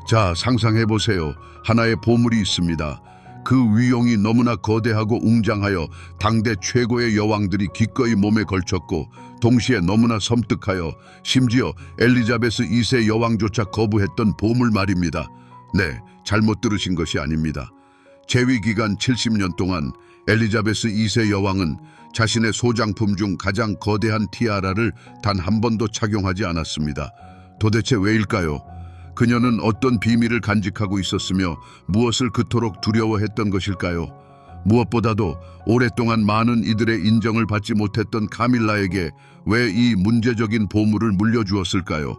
자, 상상해보세요. 하나의 보물이 있습니다. 그 위용이 너무나 거대하고 웅장하여 당대 최고의 여왕들이 기꺼이 몸에 걸쳤고 동시에 너무나 섬뜩하여 심지어 엘리자베스 2세 여왕조차 거부했던 보물 말입니다. 네, 잘못 들으신 것이 아닙니다. 재위 기간 70년 동안 엘리자베스 2세 여왕은 자신의 소장품 중 가장 거대한 티아라를 단 한 번도 착용하지 않았습니다. 도대체 왜일까요? 그녀는 어떤 비밀을 간직하고 있었으며 무엇을 그토록 두려워했던 것일까요? 무엇보다도 오랫동안 많은 이들의 인정을 받지 못했던 카밀라에게 왜 이 문제적인 보물을 물려주었을까요?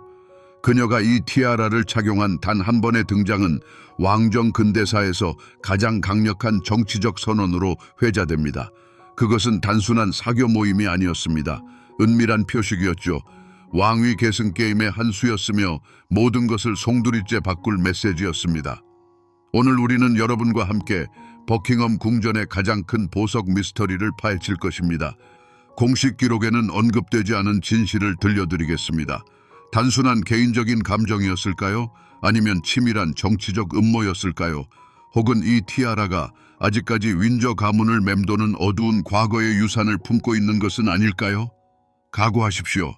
그녀가 이 티아라를 착용한 단 한 번의 등장은 왕정 근대사에서 가장 강력한 정치적 선언으로 회자됩니다. 그것은 단순한 사교 모임이 아니었습니다. 은밀한 표식이었죠. 왕위 계승 게임의 한 수였으며 모든 것을 송두리째 바꿀 메시지였습니다. 오늘 우리는 여러분과 함께 버킹엄 궁전의 가장 큰 보석 미스터리를 파헤칠 것입니다. 공식 기록에는 언급되지 않은 진실을 들려드리겠습니다. 단순한 개인적인 감정이었을까요? 아니면 치밀한 정치적 음모였을까요? 혹은 이 티아라가 아직까지 윈저 가문을 맴도는 어두운 과거의 유산을 품고 있는 것은 아닐까요? 각오하십시오.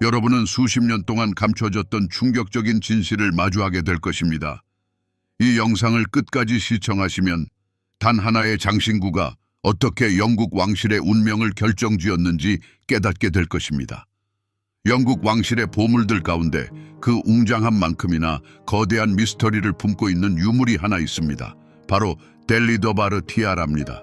여러분은 수십 년 동안 감춰졌던 충격적인 진실을 마주하게 될 것입니다. 이 영상을 끝까지 시청하시면 단 하나의 장신구가 어떻게 영국 왕실의 운명을 결정지었는지 깨닫게 될 것입니다. 영국 왕실의 보물들 가운데 그 웅장한 만큼이나 거대한 미스터리를 품고 있는 유물이 하나 있습니다. 바로 델리더바르 티아라입니다.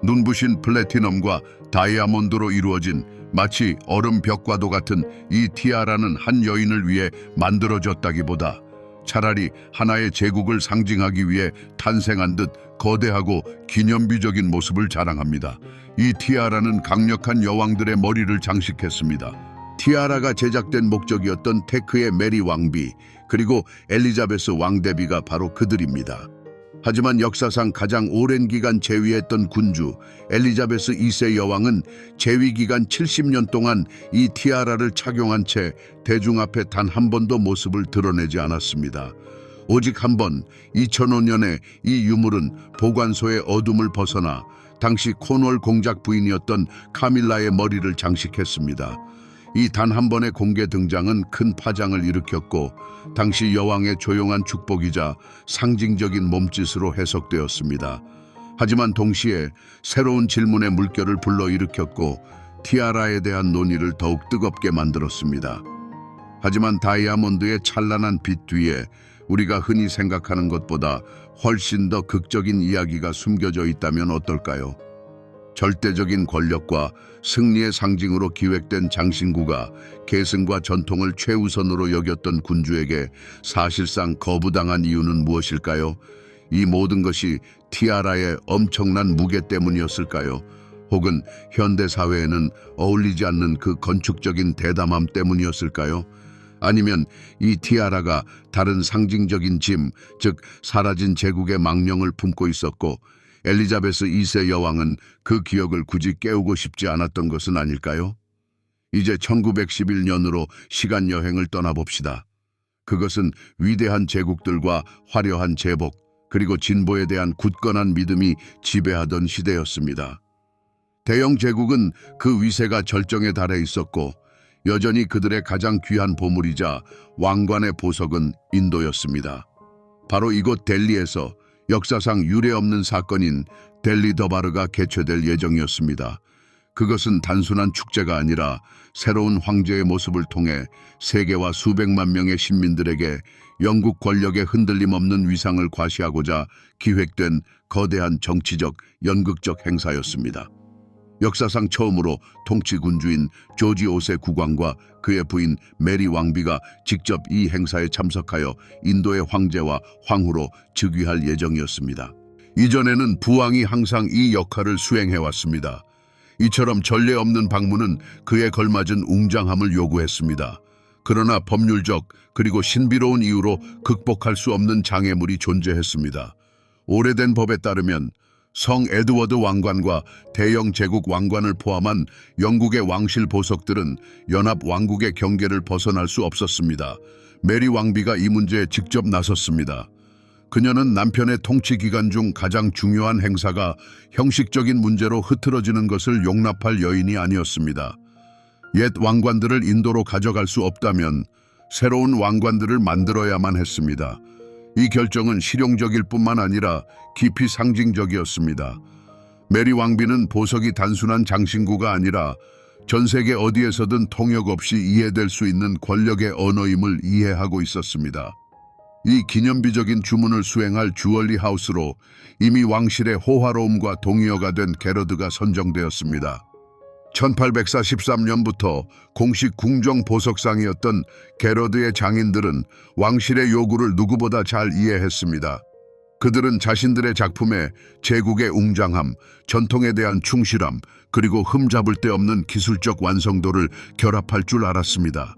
눈부신 플래티넘과 다이아몬드로 이루어진 마치 얼음 벽과도 같은 이 티아라는 한 여인을 위해 만들어졌다기보다 차라리 하나의 제국을 상징하기 위해 탄생한 듯 거대하고 기념비적인 모습을 자랑합니다. 이 티아라는 강력한 여왕들의 머리를 장식했습니다. 티아라가 제작된 목적이었던 테크의 메리 왕비 그리고 엘리자베스 왕대비가 바로 그들입니다. 하지만 역사상 가장 오랜 기간 재위했던 군주 엘리자베스 2세 여왕은 재위 기간 70년 동안 이 티아라를 착용한 채 대중 앞에 단 한 번도 모습을 드러내지 않았습니다. 오직 한 번 2005년에 이 유물은 보관소의 어둠을 벗어나 당시 코널 공작 부인이었던 카밀라의 머리를 장식했습니다. 이 단 한 번의 공개 등장은 큰 파장을 일으켰고 당시 여왕의 조용한 축복이자 상징적인 몸짓으로 해석되었습니다. 하지만 동시에 새로운 질문의 물결을 불러일으켰고 티아라에 대한 논의를 더욱 뜨겁게 만들었습니다. 하지만 다이아몬드의 찬란한 빛 뒤에 우리가 흔히 생각하는 것보다 훨씬 더 극적인 이야기가 숨겨져 있다면 어떨까요? 절대적인 권력과 승리의 상징으로 기획된 장신구가 계승과 전통을 최우선으로 여겼던 군주에게 사실상 거부당한 이유는 무엇일까요? 이 모든 것이 티아라의 엄청난 무게 때문이었을까요? 혹은 현대 사회에는 어울리지 않는 그 건축적인 대담함 때문이었을까요? 아니면 이 티아라가 다른 상징적인 짐, 즉 사라진 제국의 망령을 품고 있었고 엘리자베스 2세 여왕은 그 기억을 굳이 깨우고 싶지 않았던 것은 아닐까요? 이제 1911년으로 시간 여행을 떠나봅시다. 그것은 위대한 제국들과 화려한 제복, 그리고 진보에 대한 굳건한 믿음이 지배하던 시대였습니다. 대영 제국은 그 위세가 절정에 달해 있었고 여전히 그들의 가장 귀한 보물이자 왕관의 보석은 인도였습니다. 바로 이곳 델리에서 역사상 유례없는 사건인 델리더바르가 개최될 예정이었습니다. 그것은 단순한 축제가 아니라 새로운 황제의 모습을 통해 세계와 수백만 명의 시민들에게 영국 권력의 흔들림 없는 위상을 과시하고자 기획된 거대한 정치적, 연극적 행사였습니다. 역사상 처음으로 통치 군주인 조지 5세 국왕과 그의 부인 메리 왕비가 직접 이 행사에 참석하여 인도의 황제와 황후로 즉위할 예정이었습니다. 이전에는 부왕이 항상 이 역할을 수행해왔습니다. 이처럼 전례 없는 방문은 그에 걸맞은 웅장함을 요구했습니다. 그러나 법률적 그리고 신비로운 이유로 극복할 수 없는 장애물이 존재했습니다. 오래된 법에 따르면 성 에드워드 왕관과 대영 제국 왕관을 포함한 영국의 왕실 보석들은 연합 왕국의 경계를 벗어날 수 없었습니다. 메리 왕비가 이 문제에 직접 나섰습니다. 그녀는 남편의 통치 기간 중 가장 중요한 행사가 형식적인 문제로 흐트러지는 것을 용납할 여인이 아니었습니다. 옛 왕관들을 인도로 가져갈 수 없다면 새로운 왕관들을 만들어야만 했습니다. 이 결정은 실용적일 뿐만 아니라 깊이 상징적이었습니다. 메리 왕비는 보석이 단순한 장신구가 아니라 전 세계 어디에서든 통역 없이 이해될 수 있는 권력의 언어임을 이해하고 있었습니다. 이 기념비적인 주문을 수행할 주얼리 하우스로 이미 왕실의 호화로움과 동의어가 된 게러드가 선정되었습니다. 1843년부터 공식 궁정 보석상이었던 게러드의 장인들은 왕실의 요구를 누구보다 잘 이해했습니다. 그들은 자신들의 작품에 제국의 웅장함, 전통에 대한 충실함, 그리고 흠잡을 데 없는 기술적 완성도를 결합할 줄 알았습니다.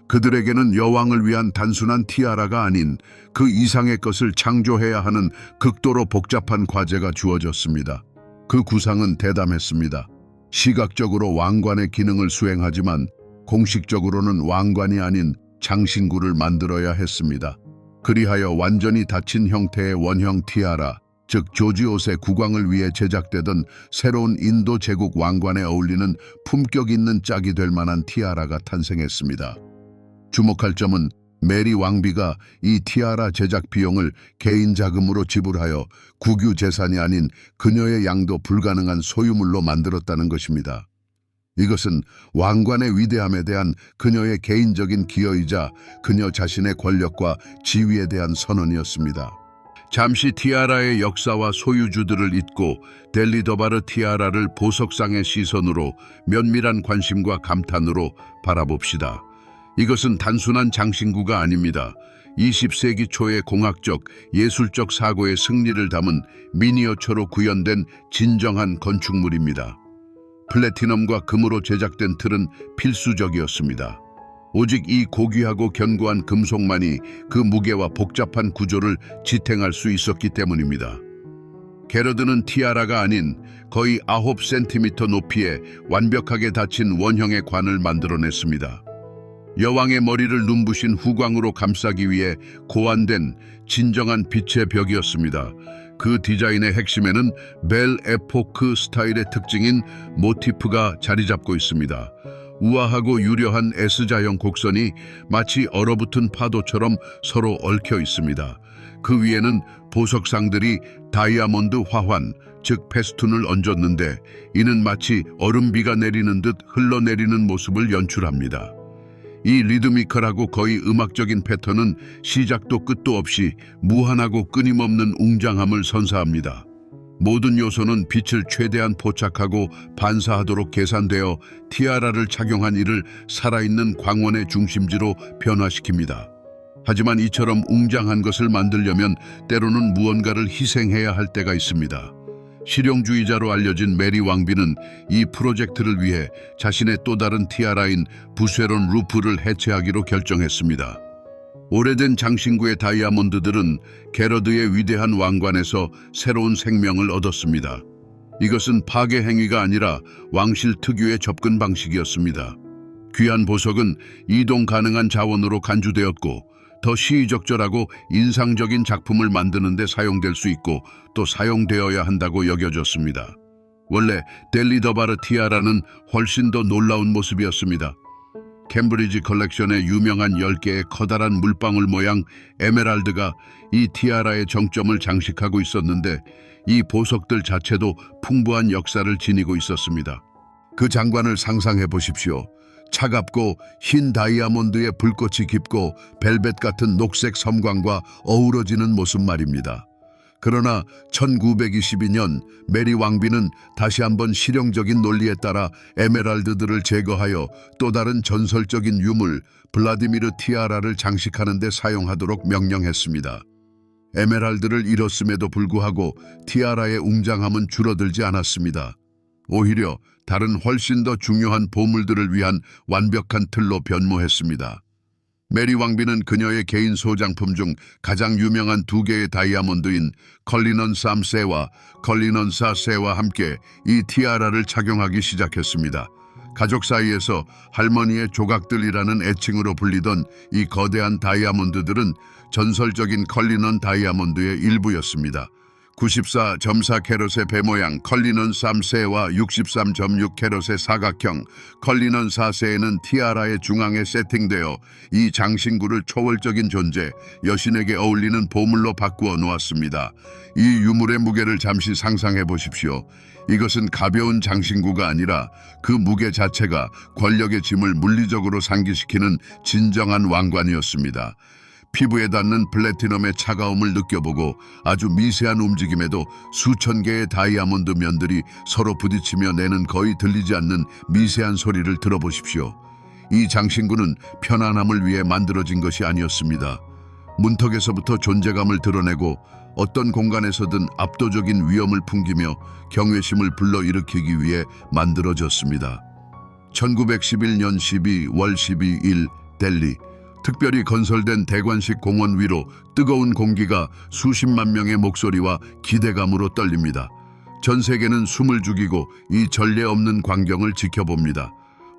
그들에게는 여왕을 위한 단순한 티아라가 아닌 그 이상의 것을 창조해야 하는 극도로 복잡한 과제가 주어졌습니다. 그 구상은 대담했습니다. 시각적으로 왕관의 기능을 수행하지만 공식적으로는 왕관이 아닌 장신구를 만들어야 했습니다. 그리하여 완전히 닫힌 형태의 원형 티아라, 즉 조지 5세 국왕을 위해 제작되던 새로운 인도 제국 왕관에 어울리는 품격 있는 짝이 될 만한 티아라가 탄생했습니다. 주목할 점은 메리 왕비가 이 티아라 제작 비용을 개인 자금으로 지불하여 국유 재산이 아닌 그녀의 양도 불가능한 소유물로 만들었다는 것입니다. 이것은 왕관의 위대함에 대한 그녀의 개인적인 기여이자 그녀 자신의 권력과 지위에 대한 선언이었습니다. 잠시 티아라의 역사와 소유주들을 잊고 델리더바르 티아라를 보석상의 시선으로 면밀한 관심과 감탄으로 바라봅시다. 이것은 단순한 장신구가 아닙니다. 20세기 초의 공학적, 예술적 사고의 승리를 담은 미니어처로 구현된 진정한 건축물입니다. 플래티넘과 금으로 제작된 틀은 필수적이었습니다. 오직 이 고귀하고 견고한 금속만이 그 무게와 복잡한 구조를 지탱할 수 있었기 때문입니다. 게러드는 티아라가 아닌 거의 9cm 높이의 완벽하게 닫힌 원형의 관을 만들어냈습니다. 여왕의 머리를 눈부신 후광으로 감싸기 위해 고안된 진정한 빛의 벽이었습니다. 그 디자인의 핵심에는 벨 에포크 스타일의 특징인 모티프가 자리 잡고 있습니다. 우아하고 유려한 S자형 곡선이 마치 얼어붙은 파도처럼 서로 얽혀 있습니다. 그 위에는 보석상들이 다이아몬드 화환, 즉 페스툰을 얹었는데 이는 마치 얼음비가 내리는 듯 흘러내리는 모습을 연출합니다. 이 리드미컬하고 거의 음악적인 패턴은 시작도 끝도 없이 무한하고 끊임없는 웅장함을 선사합니다. 모든 요소는 빛을 최대한 포착하고 반사하도록 계산되어 티아라를 착용한 이를 살아있는 광원의 중심지로 변화시킵니다. 하지만 이처럼 웅장한 것을 만들려면 때로는 무언가를 희생해야 할 때가 있습니다. 실용주의자로 알려진 메리 왕비는 이 프로젝트를 위해 자신의 또 다른 티아라인 부쉐론 루프를 해체하기로 결정했습니다. 오래된 장신구의 다이아몬드들은 게러드의 위대한 왕관에서 새로운 생명을 얻었습니다. 이것은 파괴 행위가 아니라 왕실 특유의 접근 방식이었습니다. 귀한 보석은 이동 가능한 자원으로 간주되었고 더 시의적절하고 인상적인 작품을 만드는 데 사용될 수 있고 또 사용되어야 한다고 여겨졌습니다. 원래 델리더바르 티아라는 훨씬 더 놀라운 모습이었습니다. 캠브리지 컬렉션의 유명한 10개의 커다란 물방울 모양 에메랄드가 이 티아라의 정점을 장식하고 있었는데 이 보석들 자체도 풍부한 역사를 지니고 있었습니다. 그 장관을 상상해 보십시오. 차갑고 흰 다이아몬드의 불꽃이 깊고 벨벳 같은 녹색 섬광과 어우러지는 모습 말입니다. 그러나 1922년 메리 왕비는 다시 한번 실용적인 논리에 따라 에메랄드들을 제거하여 또 다른 전설적인 유물 블라디미르 티아라를 장식하는 데 사용하도록 명령했습니다. 에메랄드를 잃었음에도 불구하고 티아라의 웅장함은 줄어들지 않았습니다. 오히려 다른 훨씬 더 중요한 보물들을 위한 완벽한 틀로 변모했습니다. 메리 왕비는 그녀의 개인 소장품 중 가장 유명한 2개의 다이아몬드인 컬리넌 3세와 컬리넌 4세와 함께 이 티아라를 착용하기 시작했습니다. 가족 사이에서 할머니의 조각들이라는 애칭으로 불리던 이 거대한 다이아몬드들은 전설적인 컬리넌 다이아몬드의 일부였습니다. 94.4 캐럿의 배 모양 컬리넌 3세와 63.6 캐럿의 사각형 컬리넌 4세에는 티아라의 중앙에 세팅되어 이 장신구를 초월적인 존재, 여신에게 어울리는 보물로 바꾸어 놓았습니다. 이 유물의 무게를 잠시 상상해 보십시오. 이것은 가벼운 장신구가 아니라 그 무게 자체가 권력의 짐을 물리적으로 상기시키는 진정한 왕관이었습니다. 피부에 닿는 플래티넘의 차가움을 느껴보고 아주 미세한 움직임에도 수천 개의 다이아몬드 면들이 서로 부딪히며 내는 거의 들리지 않는 미세한 소리를 들어보십시오. 이 장신구는 편안함을 위해 만들어진 것이 아니었습니다. 문턱에서부터 존재감을 드러내고 어떤 공간에서든 압도적인 위엄을 풍기며 경외심을 불러일으키기 위해 만들어졌습니다. 1911년 12월 12일 델리 특별히 건설된 대관식 공원 위로 뜨거운 공기가 수십만 명의 목소리와 기대감으로 떨립니다. 전 세계는 숨을 죽이고 이 전례 없는 광경을 지켜봅니다.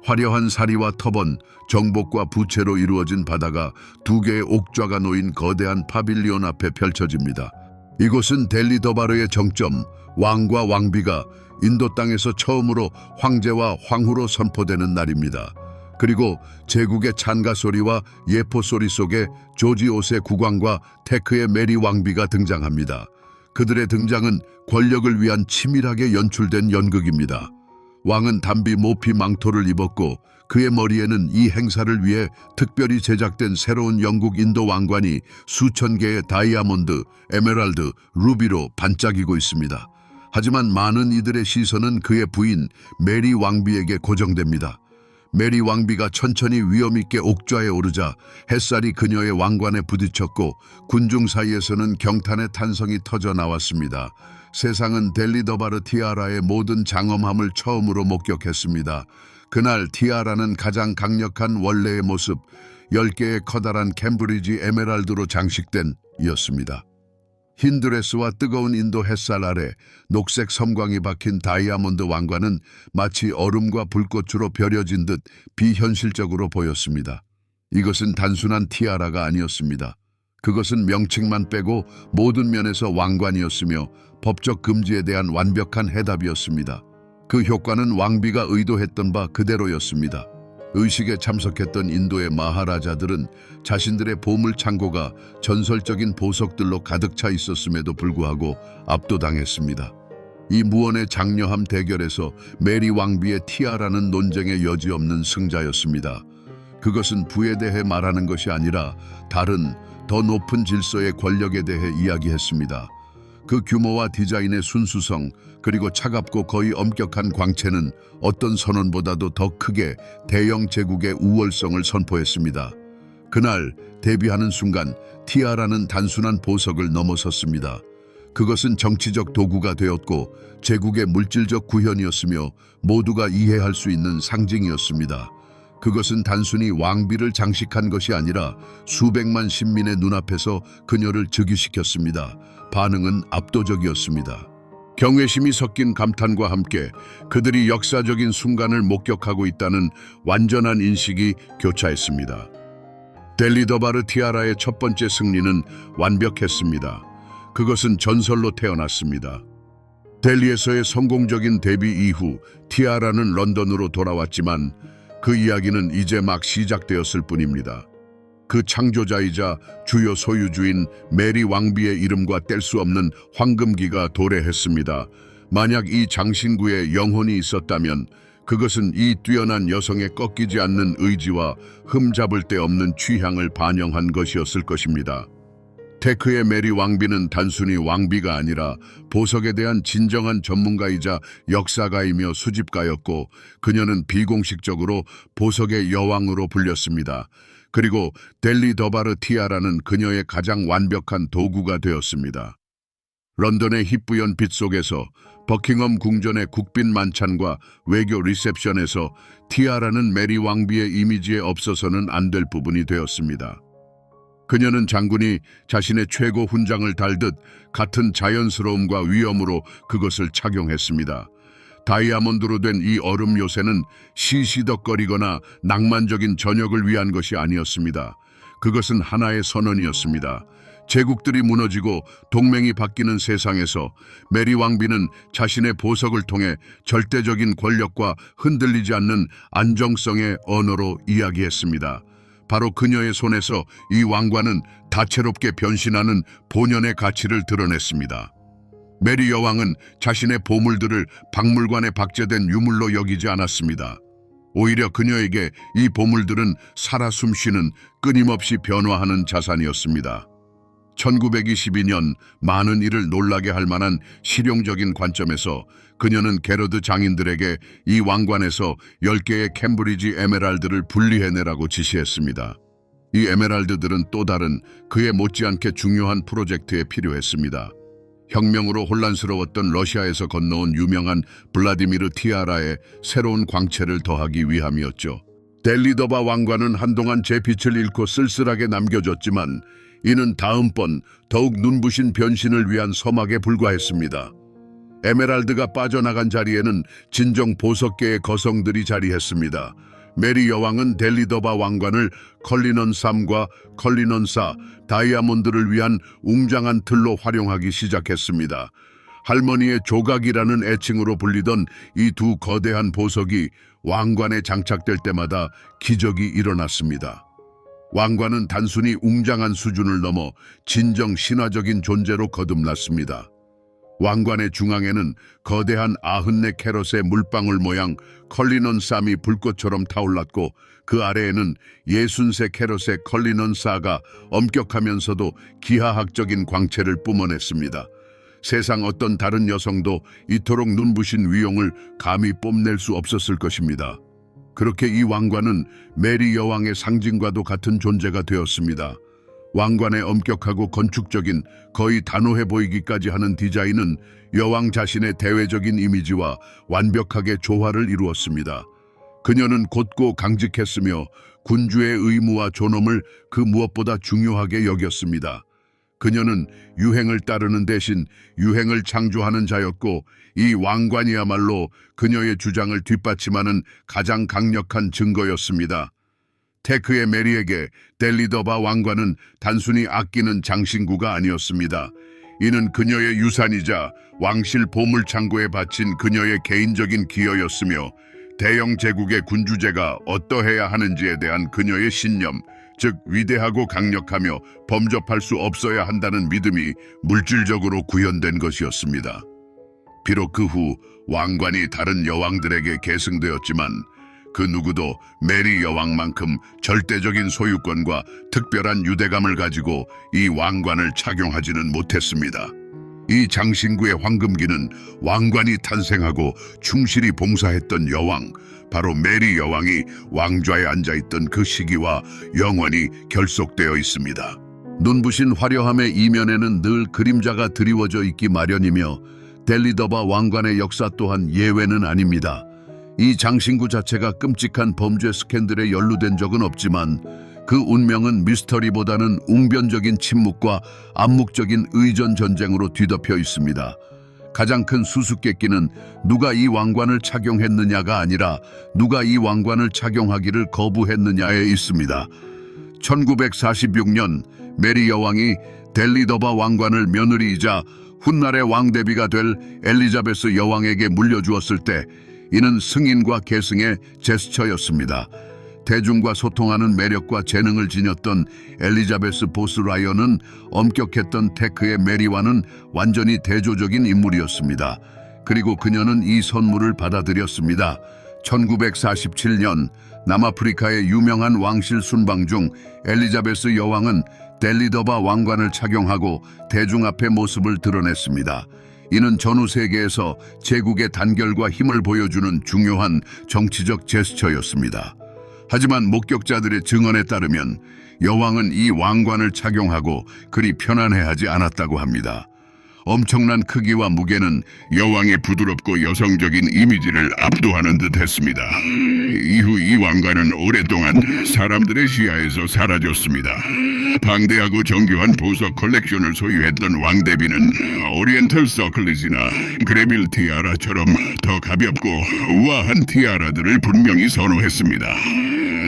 화려한 사리와 터번, 정복과 부채로 이루어진 바다가 두 개의 옥좌가 놓인 거대한 파빌리온 앞에 펼쳐집니다. 이곳은 델리 더바르의 정점, 왕과 왕비가 인도 땅에서 처음으로 황제와 황후로 선포되는 날입니다. 그리고 제국의 찬가 소리와 예포 소리 속에 조지 5세 국왕과 테크의 메리 왕비가 등장합니다. 그들의 등장은 권력을 위한 치밀하게 연출된 연극입니다. 왕은 담비 모피 망토를 입었고 그의 머리에는 이 행사를 위해 특별히 제작된 새로운 영국 인도 왕관이 수천 개의 다이아몬드, 에메랄드, 루비로 반짝이고 있습니다. 하지만 많은 이들의 시선은 그의 부인 메리 왕비에게 고정됩니다. 메리 왕비가 천천히 위엄있게 옥좌에 오르자 햇살이 그녀의 왕관에 부딪혔고 군중 사이에서는 경탄의 탄성이 터져 나왔습니다. 세상은 델리 더바르 티아라의 모든 장엄함을 처음으로 목격했습니다. 그날 티아라는 가장 강력한 원래의 모습, 10개의 커다란 캠브리지 에메랄드로 장식된 이었습니다. 흰 드레스와 뜨거운 인도 햇살 아래 녹색 섬광이 박힌 다이아몬드 왕관은 마치 얼음과 불꽃으로 벼려진 듯 비현실적으로 보였습니다. 이것은 단순한 티아라가 아니었습니다. 그것은 명칭만 빼고 모든 면에서 왕관이었으며 법적 금지에 대한 완벽한 해답이었습니다. 그 효과는 왕비가 의도했던 바 그대로였습니다. 의식에 참석했던 인도의 마하라자들은 자신들의 보물 창고가 전설적인 보석들로 가득 차 있었음에도 불구하고 압도당했습니다. 이 무언의 장려함 대결에서 메리 왕비의 티아라는 논쟁의 여지 없는 승자였습니다. 그것은 부에 대해 말하는 것이 아니라 다른 더 높은 질서의 권력에 대해 이야기했습니다. 그 규모와 디자인의 순수성, 그리고 차갑고 거의 엄격한 광채는 어떤 선언보다도 더 크게 대영 제국의 우월성을 선포했습니다. 그날 데뷔하는 순간 티아라는 단순한 보석을 넘어섰습니다. 그것은 정치적 도구가 되었고 제국의 물질적 구현이었으며 모두가 이해할 수 있는 상징이었습니다. 그것은 단순히 왕비를 장식한 것이 아니라 수백만 신민의 눈앞에서 그녀를 즉위시켰습니다. 반응은 압도적이었습니다. 경외심이 섞인 감탄과 함께 그들이 역사적인 순간을 목격하고 있다는 완전한 인식이 교차했습니다. 델리 더바르 티아라의 첫 번째 승리는 완벽했습니다. 그것은 전설로 태어났습니다. 델리에서의 성공적인 데뷔 이후 티아라는 런던으로 돌아왔지만 그 이야기는 이제 막 시작되었을 뿐입니다. 그 창조자이자 주요 소유주인 메리 왕비의 이름과 뗄 수 없는 황금기가 도래했습니다. 만약 이 장신구에 영혼이 있었다면 그것은 이 뛰어난 여성의 꺾이지 않는 의지와 흠잡을 데 없는 취향을 반영한 것이었을 것입니다. 테크의 메리 왕비는 단순히 왕비가 아니라 보석에 대한 진정한 전문가이자 역사가이며 수집가였고 그녀는 비공식적으로 보석의 여왕으로 불렸습니다. 그리고 델리 더바르 티아라는 그녀의 가장 완벽한 도구가 되었습니다. 런던의 희뿌연 빛 속에서 버킹엄 궁전의 국빈 만찬과 외교 리셉션에서 티아라는 메리 왕비의 이미지에 없어서는 안 될 부분이 되었습니다. 그녀는 장군이 자신의 최고 훈장을 달듯 같은 자연스러움과 위엄으로 그것을 착용했습니다. 다이아몬드로 된 이 얼음 요새는 시시덕거리거나 낭만적인 저녁을 위한 것이 아니었습니다. 그것은 하나의 선언이었습니다. 제국들이 무너지고 동맹이 바뀌는 세상에서 메리 왕비는 자신의 보석을 통해 절대적인 권력과 흔들리지 않는 안정성의 언어로 이야기했습니다. 바로 그녀의 손에서 이 왕관은 다채롭게 변신하는 본연의 가치를 드러냈습니다. 메리 여왕은 자신의 보물들을 박물관에 박제된 유물로 여기지 않았습니다. 오히려 그녀에게 이 보물들은 살아 숨쉬는 끊임없이 변화하는 자산이었습니다. 1922년 많은 이를 놀라게 할 만한 실용적인 관점에서 그녀는 게러드 장인들에게 이 왕관에서 10개의 캠브리지 에메랄드를 분리해내라고 지시했습니다. 이 에메랄드들은 또 다른 그에 못지않게 중요한 프로젝트에 필요했습니다. 혁명으로 혼란스러웠던 러시아에서 건너온 유명한 블라디미르 티아라에 새로운 광채를 더하기 위함이었죠. 델리더바 왕관은 한동안 제 빛을 잃고 쓸쓸하게 남겨졌지만 이는 다음번 더욱 눈부신 변신을 위한 서막에 불과했습니다. 에메랄드가 빠져나간 자리에는 진정 보석계의 거성들이 자리했습니다. 메리 여왕은 델리더바 왕관을 컬리넌 3과 컬리넌 4 다이아몬드를 위한 웅장한 틀로 활용하기 시작했습니다. 할머니의 조각이라는 애칭으로 불리던 이 두 거대한 보석이 왕관에 장착될 때마다 기적이 일어났습니다. 왕관은 단순히 웅장한 수준을 넘어 진정 신화적인 존재로 거듭났습니다. 왕관의 중앙에는 거대한 94캐럿의 물방울 모양 컬리넌 쌈이 불꽃처럼 타올랐고 그 아래에는 63캐럿의 컬리넌 사가 엄격하면서도 기하학적인 광채를 뿜어냈습니다. 세상 어떤 다른 여성도 이토록 눈부신 위용을 감히 뽐낼 수 없었을 것입니다. 그렇게 이 왕관은 메리 여왕의 상징과도 같은 존재가 되었습니다. 왕관의 엄격하고 건축적인 거의 단호해 보이기까지 하는 디자인은 여왕 자신의 대외적인 이미지와 완벽하게 조화를 이루었습니다. 그녀는 곧고 강직했으며 군주의 의무와 존엄을 그 무엇보다 중요하게 여겼습니다. 그녀는 유행을 따르는 대신 유행을 창조하는 자였고 이 왕관이야말로 그녀의 주장을 뒷받침하는 가장 강력한 증거였습니다. 테크의 메리에게 델리더바 왕관은 단순히 아끼는 장신구가 아니었습니다. 이는 그녀의 유산이자 왕실 보물창고에 바친 그녀의 개인적인 기여였으며 대영 제국의 군주제가 어떠해야 하는지에 대한 그녀의 신념, 즉 위대하고 강력하며 범접할 수 없어야 한다는 믿음이 물질적으로 구현된 것이었습니다. 비록 그 후 왕관이 다른 여왕들에게 계승되었지만 그 누구도 메리 여왕만큼 절대적인 소유권과 특별한 유대감을 가지고 이 왕관을 착용하지는 못했습니다. 이 장신구의 황금기는 왕관이 탄생하고 충실히 봉사했던 여왕, 바로 메리 여왕이 왕좌에 앉아있던 그 시기와 영원히 결속되어 있습니다. 눈부신 화려함의 이면에는 늘 그림자가 드리워져 있기 마련이며 델리더바 왕관의 역사 또한 예외는 아닙니다. 이 장신구 자체가 끔찍한 범죄 스캔들에 연루된 적은 없지만 그 운명은 미스터리보다는 웅변적인 침묵과 암묵적인 의전 전쟁으로 뒤덮여 있습니다. 가장 큰 수수께끼는 누가 이 왕관을 착용했느냐가 아니라 누가 이 왕관을 착용하기를 거부했느냐에 있습니다. 1946년 메리 여왕이 델리더바 왕관을 며느리이자 훗날의 왕대비가 될 엘리자베스 여왕에게 물려주었을 때 이는 승인과 계승의 제스처였습니다. 대중과 소통하는 매력과 재능을 지녔던 엘리자베스 보스 라이언은 엄격했던 테크의 메리와는 완전히 대조적인 인물이었습니다. 그리고 그녀는 이 선물을 받아들였습니다. 1947년 남아프리카의 유명한 왕실 순방 중 엘리자베스 여왕은 델리더바 왕관을 착용하고 대중 앞에 모습을 드러냈습니다. 이는 전후 세계에서 제국의 단결과 힘을 보여주는 중요한 정치적 제스처였습니다. 하지만 목격자들의 증언에 따르면 여왕은 이 왕관을 착용하고 그리 편안해하지 않았다고 합니다. 엄청난 크기와 무게는 여왕의 부드럽고 여성적인 이미지를 압도하는 듯 했습니다. 이후 이 왕관은 오랫동안 사람들의 시야에서 사라졌습니다. 방대하고 정교한 보석 컬렉션을 소유했던 왕대비는 오리엔탈 서클릿이나 그레빌 티아라처럼 더 가볍고 우아한 티아라들을 분명히 선호했습니다.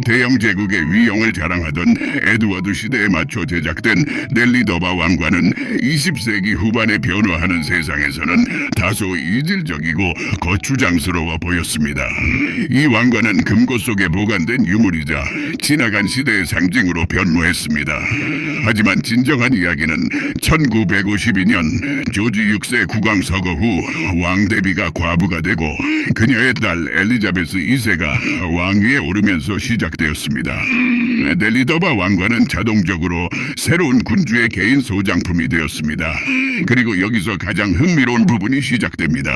대영 제국의 위용을 자랑하던 에드워드 시대에 맞춰 제작된 넬리더바 왕관은 20세기 후반에 변화하는 세상에서는 다소 이질적이고 거추장스러워 보였습니다. 이 왕관은 금고 속에 보관된 유물이자 지나간 시대의 상징으로 변모했습니다. 하지만 진정한 이야기는 1952년 조지 6세 국왕 서거 후 왕대비가 과부가 되고 그녀의 딸 엘리자베스 2세가 왕위에 오르면서 시작되었습니다. 넬리더바 왕관은 자동적으로 새로운 군주의 개인 소장품이 되었습니다. 그리고 여기서 가장 흥미로운 부분이 시작됩니다.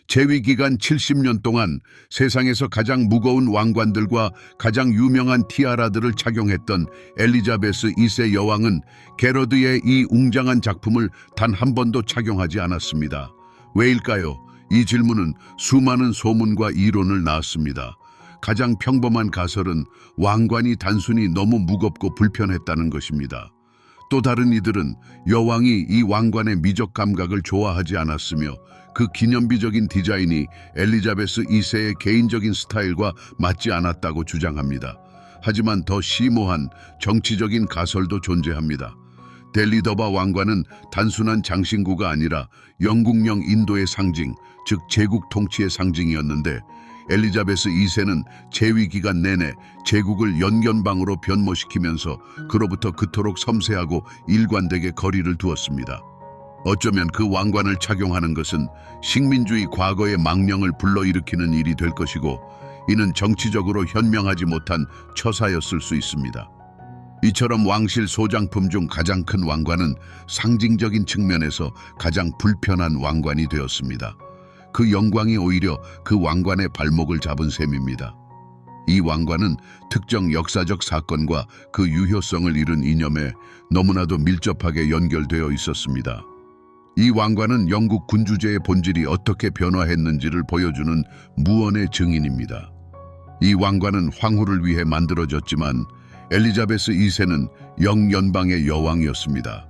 재위 기간 70년 동안 세상에서 가장 무거운 왕관들과 가장 유명한 티아라들을 착용했던 엘리자베스 2세 여왕은 게러드의 이 웅장한 작품을 단 한 번도 착용하지 않았습니다. 왜일까요? 이 질문은 수많은 소문과 이론을 낳았습니다. 가장 평범한 가설은 왕관이 단순히 너무 무겁고 불편했다는 것입니다. 또 다른 이들은 여왕이 이 왕관의 미적 감각을 좋아하지 않았으며 그 기념비적인 디자인이 엘리자베스 2세의 개인적인 스타일과 맞지 않았다고 주장합니다. 하지만 더 심오한 정치적인 가설도 존재합니다. 넬리더바 왕관은 단순한 장신구가 아니라 영국령 인도의 상징, 즉 제국 통치의 상징이었는데 엘리자베스 2세는 재위 기간 내내 제국을 연견방으로 변모시키면서 그로부터 그토록 섬세하고 일관되게 거리를 두었습니다. 어쩌면 그 왕관을 착용하는 것은 식민주의 과거의 망령을 불러일으키는 일이 될 것이고 이는 정치적으로 현명하지 못한 처사였을 수 있습니다. 이처럼 왕실 소장품 중 가장 큰 왕관은 상징적인 측면에서 가장 불편한 왕관이 되었습니다. 그 영광이 오히려 그 왕관의 발목을 잡은 셈입니다. 이 왕관은 특정 역사적 사건과 그 유효성을 이룬 이념에 너무나도 밀접하게 연결되어 있었습니다. 이 왕관은 영국 군주제의 본질이 어떻게 변화했는지를 보여주는 무언의 증인입니다. 이 왕관은 황후를 위해 만들어졌지만 엘리자베스 2세는 영연방의 여왕이었습니다.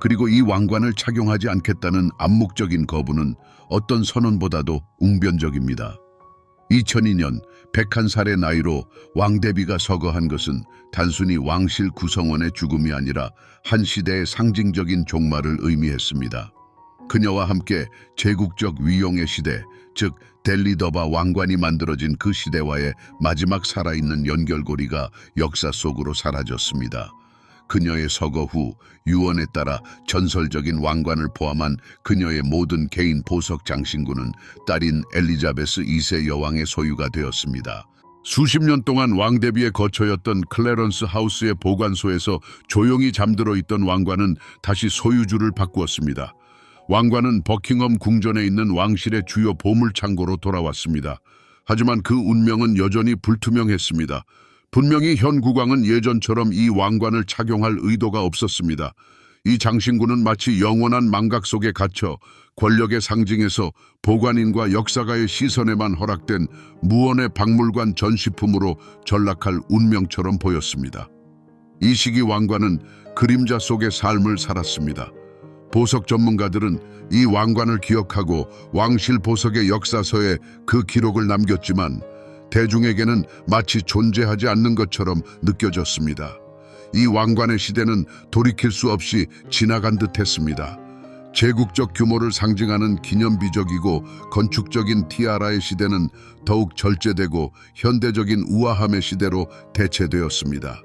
그리고 이 왕관을 착용하지 않겠다는 암묵적인 거부는 어떤 선언보다도 웅변적입니다. 2002년 101살의 나이로 왕대비가 서거한 것은 단순히 왕실 구성원의 죽음이 아니라 한 시대의 상징적인 종말을 의미했습니다. 그녀와 함께 제국적 위용의 시대, 즉 델리더바 왕관이 만들어진 그 시대와의 마지막 살아있는 연결고리가 역사 속으로 사라졌습니다. 그녀의 서거 후 유언에 따라 전설적인 왕관을 포함한 그녀의 모든 개인 보석 장신구는 딸인 엘리자베스 2세 여왕의 소유가 되었습니다. 수십 년 동안 왕대비의 거처였던 클래런스 하우스의 보관소에서 조용히 잠들어 있던 왕관은 다시 소유주를 바꾸었습니다. 왕관은 버킹엄 궁전에 있는 왕실의 주요 보물창고로 돌아왔습니다. 하지만 그 운명은 여전히 불투명했습니다. 분명히 현 국왕은 예전처럼 이 왕관을 착용할 의도가 없었습니다. 이 장신구는 마치 영원한 망각 속에 갇혀 권력의 상징에서 보관인과 역사가의 시선에만 허락된 무언의 박물관 전시품으로 전락할 운명처럼 보였습니다. 이 시기 왕관은 그림자 속의 삶을 살았습니다. 보석 전문가들은 이 왕관을 기억하고 왕실 보석의 역사서에 그 기록을 남겼지만 대중에게는 마치 존재하지 않는 것처럼 느껴졌습니다. 이 왕관의 시대는 돌이킬 수 없이 지나간 듯 했습니다. 제국적 규모를 상징하는 기념비적이고 건축적인 티아라의 시대는 더욱 절제되고 현대적인 우아함의 시대로 대체되었습니다.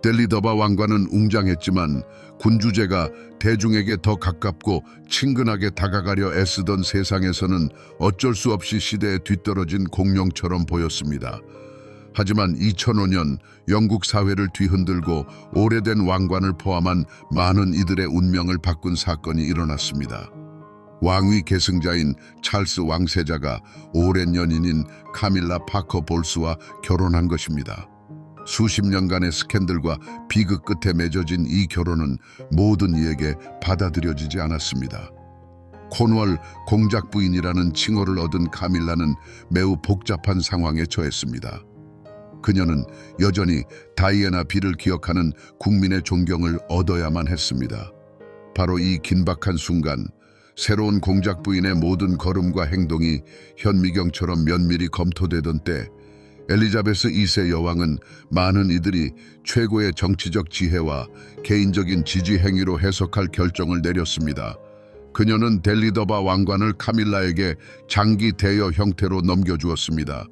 델리더바 왕관은 웅장했지만 군주제가 대중에게 더 가깝고 친근하게 다가가려 애쓰던 세상에서는 어쩔 수 없이 시대에 뒤떨어진 공룡처럼 보였습니다. 하지만 2005년 영국 사회를 뒤흔들고 오래된 왕관을 포함한 많은 이들의 운명을 바꾼 사건이 일어났습니다. 왕위 계승자인 찰스 왕세자가 오랜 연인인 카밀라 파커 볼스와 결혼한 것입니다. 수십 년간의 스캔들과 비극 끝에 맺어진 이 결혼은 모든 이에게 받아들여지지 않았습니다. 콘월 공작 부인이라는 칭호를 얻은 카밀라는 매우 복잡한 상황에 처했습니다. 그녀는 여전히 다이애나 비를 기억하는 국민의 존경을 얻어야만 했습니다. 바로 이 긴박한 순간, 새로운 공작 부인의 모든 걸음과 행동이 현미경처럼 면밀히 검토되던 때, 엘리자베스 2세 여왕은 많은 이들이 최고의 정치적 지혜와 개인적인 지지 행위로 해석할 결정을 내렸습니다. 그녀는 델리더바 왕관을 카밀라에게 장기 대여 형태로 넘겨주었습니다.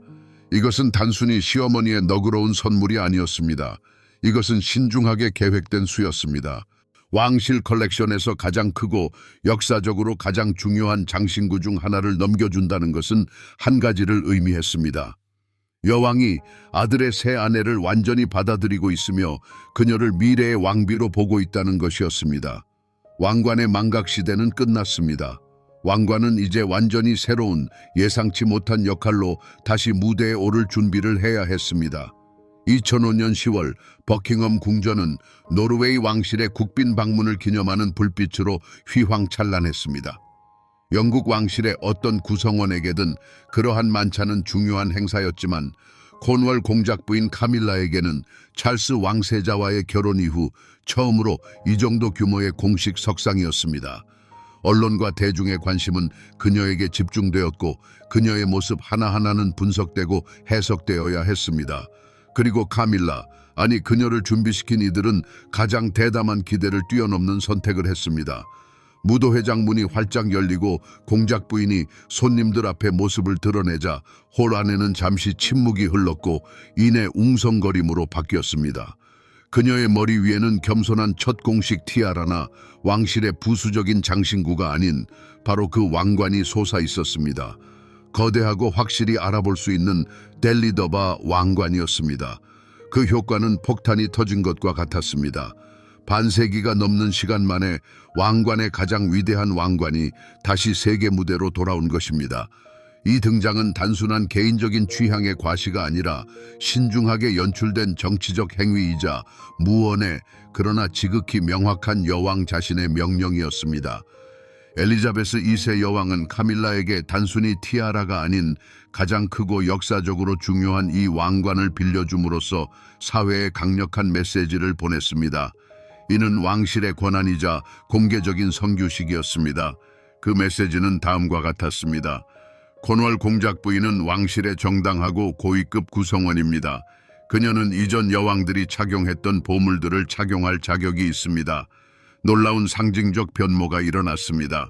이것은 단순히 시어머니의 너그러운 선물이 아니었습니다. 이것은 신중하게 계획된 수였습니다. 왕실 컬렉션에서 가장 크고 역사적으로 가장 중요한 장신구 중 하나를 넘겨준다는 것은 한 가지를 의미했습니다. 여왕이 아들의 새 아내를 완전히 받아들이고 있으며 그녀를 미래의 왕비로 보고 있다는 것이었습니다. 왕관의 망각 시대는 끝났습니다. 왕관은 이제 완전히 새로운 예상치 못한 역할로 다시 무대에 오를 준비를 해야 했습니다. 2005년 10월 버킹엄 궁전은 노르웨이 왕실의 국빈 방문을 기념하는 불빛으로 휘황찬란했습니다. 영국 왕실의 어떤 구성원에게든 그러한 만찬은 중요한 행사였지만 콘월 공작 부인 카밀라에게는 찰스 왕세자와의 결혼 이후 처음으로 이 정도 규모의 공식 석상이었습니다. 언론과 대중의 관심은 그녀에게 집중되었고 그녀의 모습 하나하나는 분석되고 해석되어야 했습니다. 그리고 카밀라, 아니 그녀를 준비시킨 이들은 가장 대담한 기대를 뛰어넘는 선택을 했습니다. 무도회장 문이 활짝 열리고 공작 부인이 손님들 앞에 모습을 드러내자 홀 안에는 잠시 침묵이 흘렀고 이내 웅성거림으로 바뀌었습니다. 그녀의 머리 위에는 겸손한 첫 공식 티아라나 왕실의 부수적인 장신구가 아닌 바로 그 왕관이 솟아 있었습니다. 거대하고 확실히 알아볼 수 있는 델리더바 왕관이었습니다. 그 효과는 폭탄이 터진 것과 같았습니다. 반세기가 넘는 시간 만에 왕관의 가장 위대한 왕관이 다시 세계 무대로 돌아온 것입니다. 이 등장은 단순한 개인적인 취향의 과시가 아니라 신중하게 연출된 정치적 행위이자 무언의 그러나 지극히 명확한 여왕 자신의 명령이었습니다. 엘리자베스 2세 여왕은 카밀라에게 단순히 티아라가 아닌 가장 크고 역사적으로 중요한 이 왕관을 빌려줌으로써 사회에 강력한 메시지를 보냈습니다. 이는 왕실의 권한이자 공개적인 성규식이었습니다. 그 메시지는 다음과 같았습니다. 콘월 공작 부인은 왕실의 정당하고 고위급 구성원입니다. 그녀는 이전 여왕들이 착용했던 보물들을 착용할 자격이 있습니다. 놀라운 상징적 변모가 일어났습니다.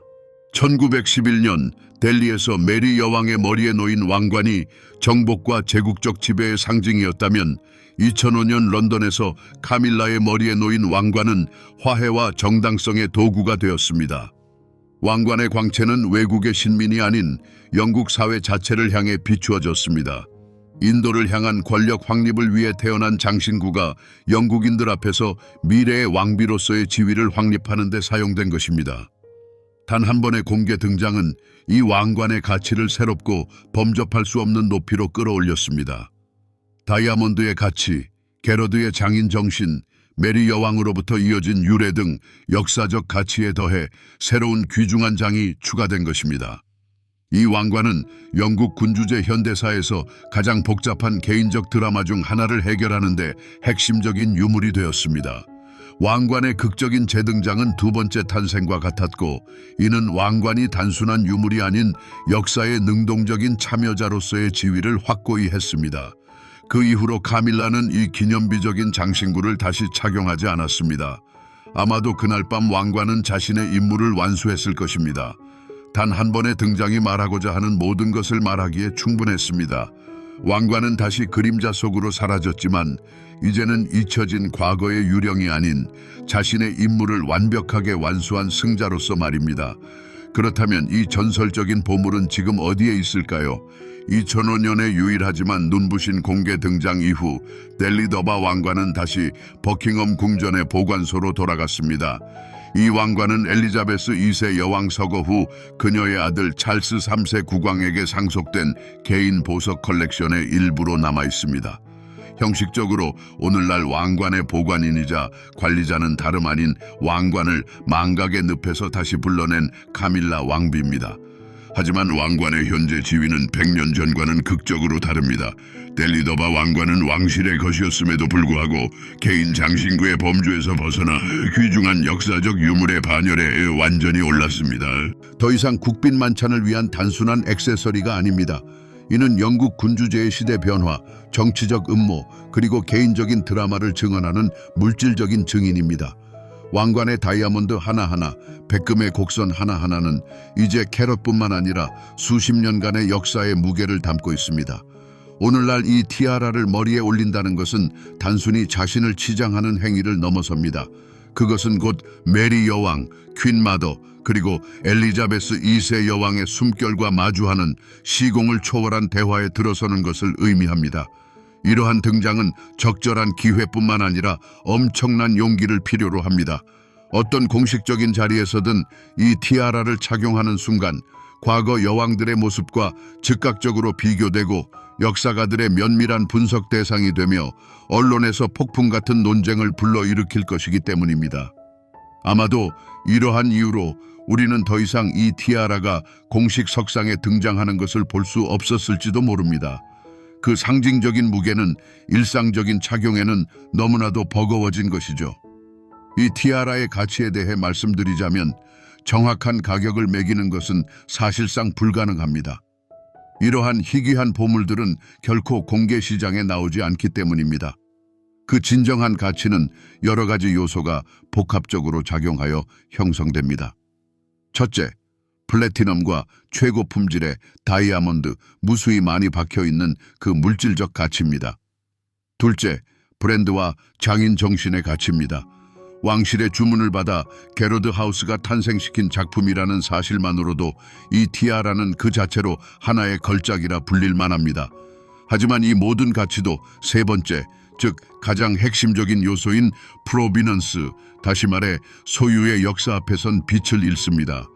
1911년 델리에서 메리 여왕의 머리에 놓인 왕관이 정복과 제국적 지배의 상징이었다면 2005년 런던에서 카밀라의 머리에 놓인 왕관은 화해와 정당성의 도구가 되었습니다. 왕관의 광채는 외국의 신민이 아닌 영국 사회 자체를 향해 비추어졌습니다. 인도를 향한 권력 확립을 위해 태어난 장신구가 영국인들 앞에서 미래의 왕비로서의 지위를 확립하는 데 사용된 것입니다. 단 한 번의 공개 등장은 이 왕관의 가치를 새롭고 범접할 수 없는 높이로 끌어올렸습니다. 다이아몬드의 가치, 게러드의 장인 정신, 메리 여왕으로부터 이어진 유래 등 역사적 가치에 더해 새로운 귀중한 장이 추가된 것입니다. 이 왕관은 영국 군주제 현대사에서 가장 복잡한 개인적 드라마 중 하나를 해결하는 데 핵심적인 유물이 되었습니다. 왕관의 극적인 재등장은 두 번째 탄생과 같았고 이는 왕관이 단순한 유물이 아닌 역사의 능동적인 참여자로서의 지위를 확고히 했습니다. 그 이후로 카밀라는 이 기념비적인 장신구를 다시 착용하지 않았습니다. 아마도 그날 밤 왕관은 자신의 임무를 완수했을 것입니다. 단 한 번의 등장이 말하고자 하는 모든 것을 말하기에 충분했습니다. 왕관은 다시 그림자 속으로 사라졌지만 이제는 잊혀진 과거의 유령이 아닌 자신의 임무를 완벽하게 완수한 승자로서 말입니다. 그렇다면 이 전설적인 보물은 지금 어디에 있을까요? 2005년에 유일하지만 눈부신 공개 등장 이후 델리더바 왕관은 다시 버킹엄 궁전의 보관소로 돌아갔습니다. 이 왕관은 엘리자베스 2세 여왕 서거 후 그녀의 아들 찰스 3세 국왕에게 상속된 개인 보석 컬렉션의 일부로 남아 있습니다. 형식적으로 오늘날 왕관의 보관인이자 관리자는 다름 아닌 왕관을 망각의 늪에서 다시 불러낸 카밀라 왕비입니다. 하지만 왕관의 현재 지위는 100년 전과는 극적으로 다릅니다. 델리더바 왕관은 왕실의 것이었음에도 불구하고 개인 장신구의 범주에서 벗어나 귀중한 역사적 유물의 반열에 완전히 올랐습니다. 더 이상 국빈 만찬을 위한 단순한 액세서리가 아닙니다. 이는 영국 군주제의 시대 변화, 정치적 음모, 그리고 개인적인 드라마를 증언하는 물질적인 증인입니다. 왕관의 다이아몬드 하나하나, 백금의 곡선 하나하나는 이제 캐럿뿐만 아니라 수십 년간의 역사의 무게를 담고 있습니다. 오늘날 이 티아라를 머리에 올린다는 것은 단순히 자신을 치장하는 행위를 넘어섭니다. 그것은 곧 메리 여왕, 퀸 마더, 그리고 엘리자베스 2세 여왕의 숨결과 마주하는 시공을 초월한 대화에 들어서는 것을 의미합니다. 이러한 등장은 적절한 기회뿐만 아니라 엄청난 용기를 필요로 합니다. 어떤 공식적인 자리에서든 이 티아라를 착용하는 순간 과거 여왕들의 모습과 즉각적으로 비교되고 역사가들의 면밀한 분석 대상이 되며 언론에서 폭풍 같은 논쟁을 불러일으킬 것이기 때문입니다. 아마도 이러한 이유로 우리는 더 이상 이 티아라가 공식 석상에 등장하는 것을 볼 수 없었을지도 모릅니다. 그 상징적인 무게는 일상적인 착용에는 너무나도 버거워진 것이죠. 이 티아라의 가치에 대해 말씀드리자면 정확한 가격을 매기는 것은 사실상 불가능합니다. 이러한 희귀한 보물들은 결코 공개 시장에 나오지 않기 때문입니다. 그 진정한 가치는 여러 가지 요소가 복합적으로 작용하여 형성됩니다. 첫째, 플래티넘과 최고 품질의 다이아몬드, 무수히 많이 박혀있는 그 물질적 가치입니다. 둘째, 브랜드와 장인 정신의 가치입니다. 왕실의 주문을 받아 게로드 하우스가 탄생시킨 작품이라는 사실만으로도 이 티아라는 그 자체로 하나의 걸작이라 불릴 만합니다. 하지만 이 모든 가치도 세 번째, 즉 가장 핵심적인 요소인 프로비넌스, 다시 말해 소유의 역사 앞에선 빛을 잃습니다.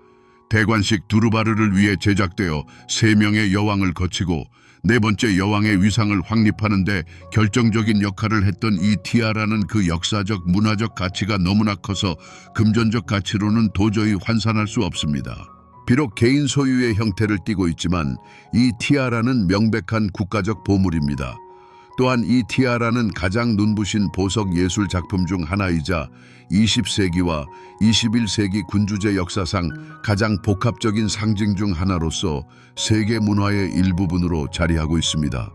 대관식 두루바르를 위해 제작되어 3명의 여왕을 거치고 4번째 여왕의 위상을 확립하는 데 결정적인 역할을 했던 이 티아라는 그 역사적 문화적 가치가 너무나 커서 금전적 가치로는 도저히 환산할 수 없습니다. 비록 개인 소유의 형태를 띠고 있지만 이 티아라는 명백한 국가적 보물입니다. 또한 이 티아라는 가장 눈부신 보석 예술 작품 중 하나이자 20세기와 21세기 군주제 역사상 가장 복합적인 상징 중 하나로서 세계 문화의 일부분으로 자리하고 있습니다.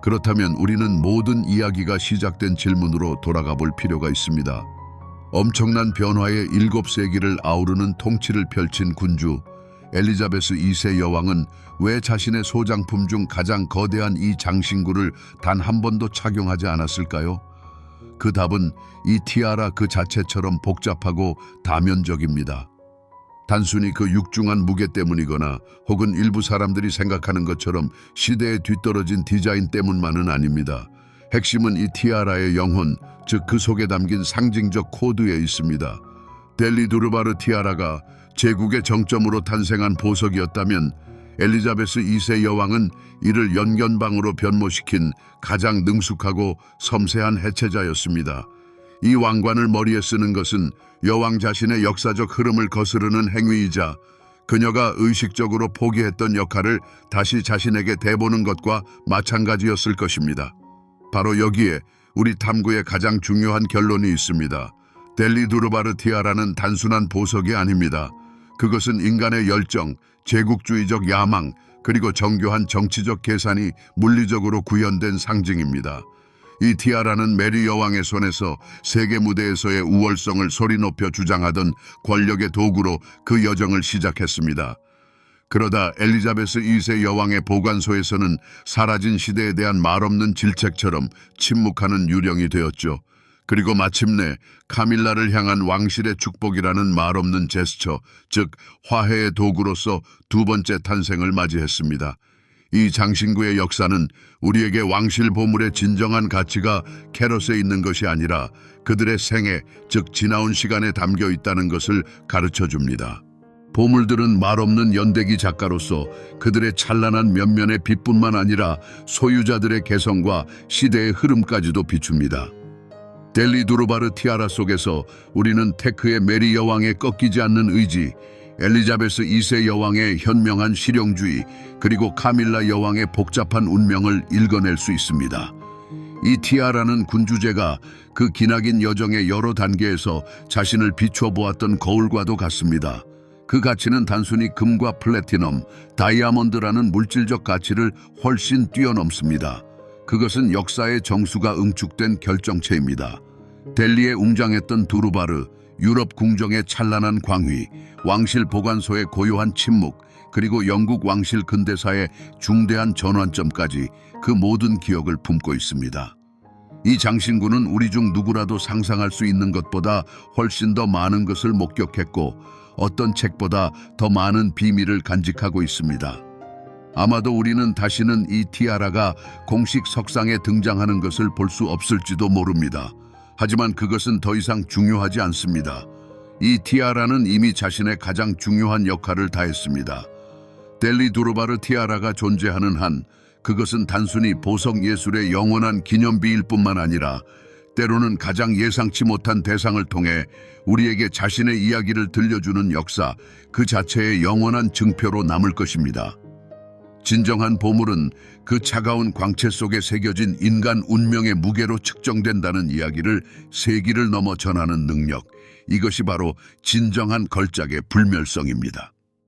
그렇다면 우리는 모든 이야기가 시작된 질문으로 돌아가 볼 필요가 있습니다. 엄청난 변화의 7세기를 아우르는 통치를 펼친 군주 엘리자베스 2세 여왕은 왜 자신의 소장품 중 가장 거대한 이 장신구를 단 한 번도 착용하지 않았을까요? 그 답은 이 티아라 그 자체처럼 복잡하고 다면적입니다. 단순히 그 육중한 무게 때문이거나 혹은 일부 사람들이 생각하는 것처럼 시대에 뒤떨어진 디자인 때문만은 아닙니다. 핵심은 이 티아라의 영혼, 즉 그 속에 담긴 상징적 코드에 있습니다. 델리 두르바르 티아라가 제국의 정점으로 탄생한 보석이었다면 엘리자베스 2세 여왕은 이를 연견방으로 변모시킨 가장 능숙하고 섬세한 해체자였습니다. 이 왕관을 머리에 쓰는 것은 여왕 자신의 역사적 흐름을 거스르는 행위이자 그녀가 의식적으로 포기했던 역할을 다시 자신에게 대보는 것과 마찬가지였을 것입니다. 바로 여기에 우리 탐구의 가장 중요한 결론이 있습니다. 델리 두르바르 티아라는 단순한 보석이 아닙니다. 그것은 인간의 열정, 제국주의적 야망, 그리고 정교한 정치적 계산이 물리적으로 구현된 상징입니다. 이 티아라는 메리 여왕의 손에서 세계 무대에서의 우월성을 소리 높여 주장하던 권력의 도구로 그 여정을 시작했습니다. 그러다 엘리자베스 2세 여왕의 보관소에서는 사라진 시대에 대한 말없는 질책처럼 침묵하는 유령이 되었죠. 그리고 마침내 카밀라를 향한 왕실의 축복이라는 말없는 제스처, 즉 화해의 도구로서 두 번째 탄생을 맞이했습니다. 이 장신구의 역사는 우리에게 왕실 보물의 진정한 가치가 캐럿에 있는 것이 아니라 그들의 생애, 즉 지나온 시간에 담겨 있다는 것을 가르쳐줍니다. 보물들은 말없는 연대기 작가로서 그들의 찬란한 면면의 빛뿐만 아니라 소유자들의 개성과 시대의 흐름까지도 비춥니다. 델리 두르바르 티아라 속에서 우리는 테크의 메리 여왕의 꺾이지 않는 의지, 엘리자베스 2세 여왕의 현명한 실용주의, 그리고 카밀라 여왕의 복잡한 운명을 읽어낼 수 있습니다. 이 티아라는 군주제가 그 기나긴 여정의 여러 단계에서 자신을 비춰보았던 거울과도 같습니다. 그 가치는 단순히 금과 플래티넘, 다이아몬드라는 물질적 가치를 훨씬 뛰어넘습니다. 그것은 역사의 정수가 응축된 결정체입니다. 델리에 웅장했던 두루바르, 유럽 궁정의 찬란한 광휘, 왕실 보관소의 고요한 침묵, 그리고 영국 왕실 근대사의 중대한 전환점까지 그 모든 기억을 품고 있습니다. 이 장신구는 우리 중 누구라도 상상할 수 있는 것보다 훨씬 더 많은 것을 목격했고 어떤 책보다 더 많은 비밀을 간직하고 있습니다. 아마도 우리는 다시는 이 티아라가 공식 석상에 등장하는 것을 볼 수 없을지도 모릅니다. 하지만 그것은 더 이상 중요하지 않습니다. 이 티아라는 이미 자신의 가장 중요한 역할을 다했습니다. 델리 두루바르 티아라가 존재하는 한 그것은 단순히 보석 예술의 영원한 기념비일 뿐만 아니라 때로는 가장 예상치 못한 대상을 통해 우리에게 자신의 이야기를 들려주는 역사 그 자체의 영원한 증표로 남을 것입니다. 진정한 보물은 그 차가운 광채 속에 새겨진 인간 운명의 무게로 측정된다는 이야기를 세기를 넘어 전하는 능력, 이것이 바로 진정한 걸작의 불멸성입니다.